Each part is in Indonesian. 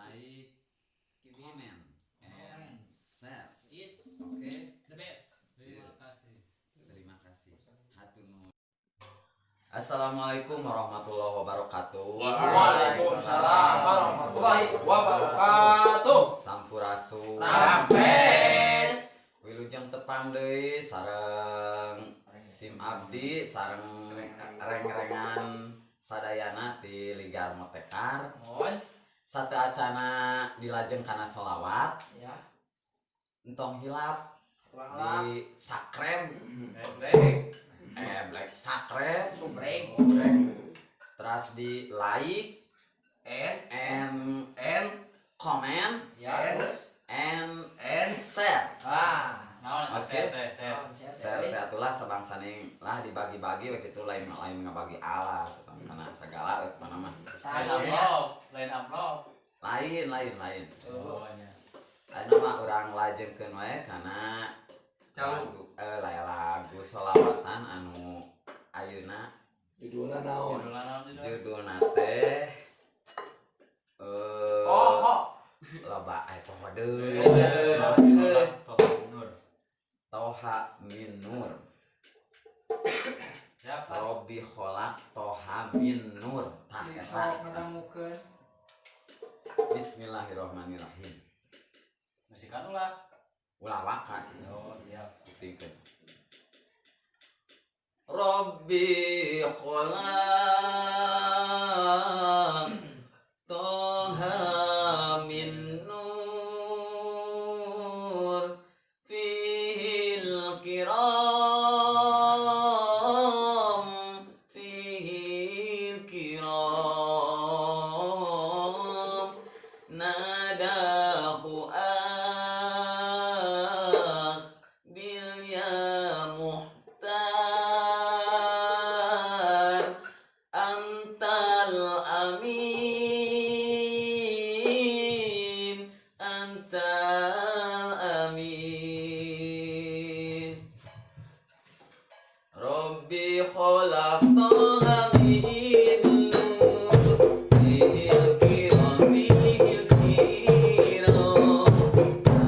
like, comment, and share. Is Oke, the best. Terima kasih. terima kasih. Hatur nuhun. Assalamualaikum warahmatullahi wabarakatuh. Waalaikumsalam warahmatullahi wabarakatuh. Sampurasun. Rampes. Wilujeng tepang deui sareng Sim Abdi sareng reng-rengan sadayana ti Ligar Motekar. Mohon Sate acana dilajeng kana sholawat. ya. Entong hilap Tuang di sakrem. Black sakrem. Subreng. Terus di like and comment Ya terus. and share. Naon Oke. share. Share teh atulah sabangsaning lah dibagi-bagi we kitu lain ngabagi alas kana sagala we mana mah. Lain amplop. Lain. Oh nya. Anu mah urang lajengkeun we kana lagu sholawatan anu ayeuna Judulna naon? judulna teh loba poho deui Toha min Nur. Siapa? Robbi kholaq Toha min Nur. Tah eta. Bismillahirrahmanirrahim. Musikan ulah. Ulah waka cici. Oh siap. Buktikan. Robbi kholaq Toha min Nur fil kiram nadahu bil ya muhtar antal amin Robbi kholaq Toha min Nur fil kiram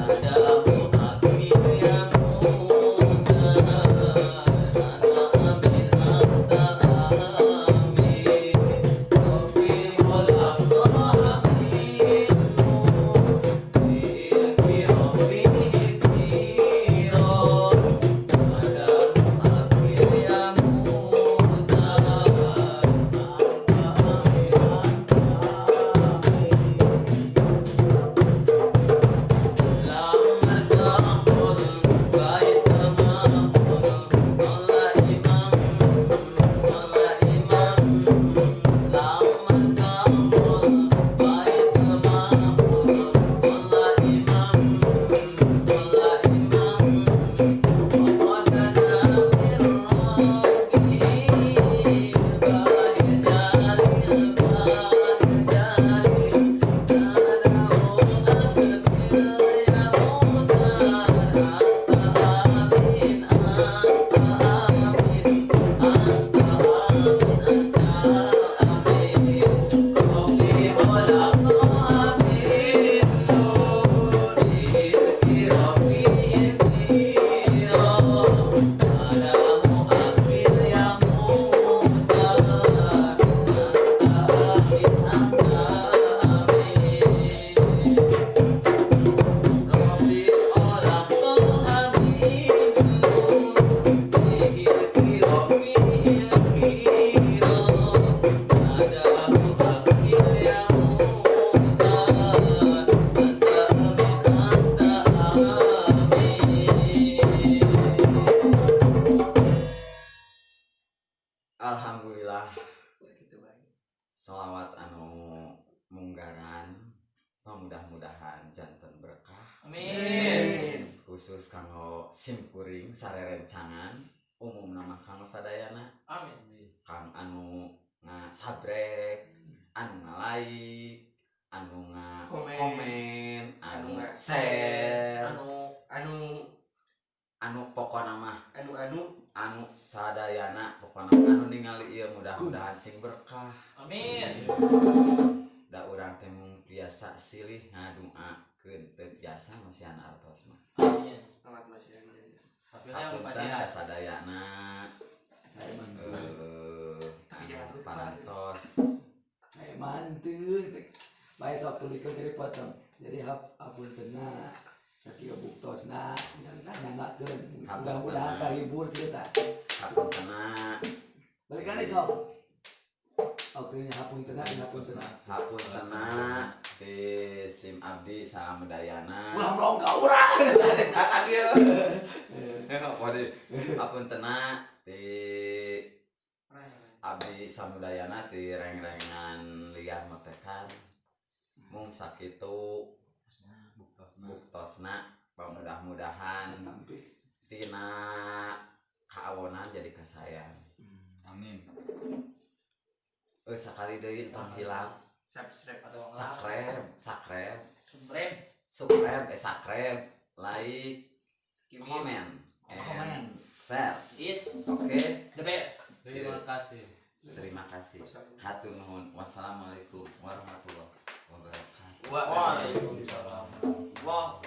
nadahu bil ya muhtar amin Robbi kholaq Toha min Nur fil kiram Alhamdulillah. Sholawat anu munggaran mudah-mudahan janten berkah. Amin. Khusus kanggo simkuring sarerencangan umum nama kanggo sadayana. Amin. Kang anu ngasabrek, anu ngalike, anu ngakomen, anu share, anu pokona mah anu sadayana pokona anu ningali ieu mudah-mudahan sing berkah. Amin. Da urang teh mung tiasa biasa silih ngaduakeun teu biasa masihan artos mah. Amin. Amat masih ada. Tapi yang pasti Hapunten kasadayana Saya mantu. parantos. Saya mantu. Baik sok tulikeun ke dipotong. Jadi hapuntenna sakieu buktosna nyandakeun. Mudah-mudahan kahibur kieu tah. Hapuntenna Balikan deui sok. Oke, hapuntenna. hapuntenna ti sim abdi samudayana. Ulah melong ka urang. Adieu. Wadi hapuntenna ti abdi samudayana ti reng-rengan liar metekan. Mung sakitu buktosna mudah-mudahan tina kaawonan jadi kasayang. Amin. Sakali deui tong hilap Subscribe Atau sakreb like comment and share. is Oke, the best. Terima kasih. terima kasih. Hatur nuhun. Wassalamualaikum warahmatullahi wabarakatuh. Waalaikumsalam. Wah,